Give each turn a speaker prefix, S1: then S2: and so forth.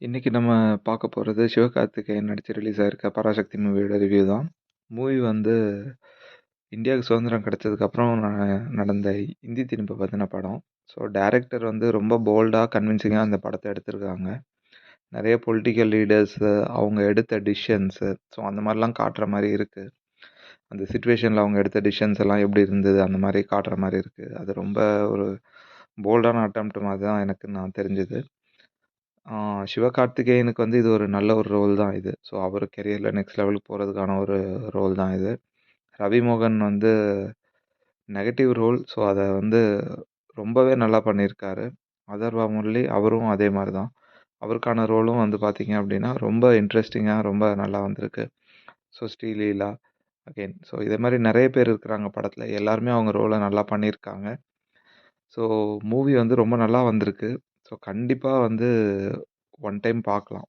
S1: இன்னைக்கு நம்ம பார்க்க போறது சிவகார்த்திகேயன் நடிச்சு ரிலீஸ் ஆயிருக்க பராசக்தி மூவியோட ரிவ்யூ தான். மூவி வந்து இந்தியாவுக்கு சுதந்திரம் கிடைச்சதுக்கப்புறம் நடந்த இந்தி திணிப்பை பத்தின படம். ஸோ டைரக்டர் வந்து ரொம்ப போல்டா, கன்வின்சிங்கா அந்த படத்த எடுத்திருக்காங்க. நெறைய பொலிட்டிக்கல் லீடர்ஸு, அவங்க எடுத்த டிசிஷன்ஸு, ஸோ அந்த மாரிலாம் காட்டுற மாரி இருக்கு. அந்த சிச்சுவேஷன்ல அவங்க எடுத்த டிசிஷன்ஸ் எல்லாம் எப்படி இருந்தது, அந்த மாரி காட்டுற மாரி இருக்கு. அது ரொம்ப ஒரு போல்டான அட்டெம்ப்ட் மாரி தான் எனக்கு தெரிஞ்சது. ஆ சிவகார்த்திகேயனுக்கு வந்து இது ஒரு நல்ல ஒரு ரோல் தான் இது. ஸோ அவர் கெரியர்ல நெக்ஸ்ட் லெவலுக்கு போறதுக்கான ஒரு ரோல் தான் இது. ரவிமோகன் வந்து நெகட்டிவ் ரோல். ஸோ அத வந்து ரொம்பவே நல்லா பண்ணியிருக்காரு. அதர்வா முரளி அவரும் அதே மாரி தான். அவருக்கான ரோலும் வந்து பார்த்தீங்க அப்டின்னா, ரொம்ப இன்ட்ரஸ்டிங்கா ரொம்ப நல்லா வந்திருக்கு. ஸோ ஸ்ரீலீலா அகைன் ஸோ இதே மாரி நெறைய பேர் இருக்கிறாங்க படத்துல. எல்லாருமே அவங்க ரோல நல்லா பண்ணியிருக்காங்க. ஸோ மூவி வந்து ரொம்ப நல்லா வந்திருக்கு. ஸோ கண்டிப்பா வந்து ஒன் டைம் பார்க்கலாம்.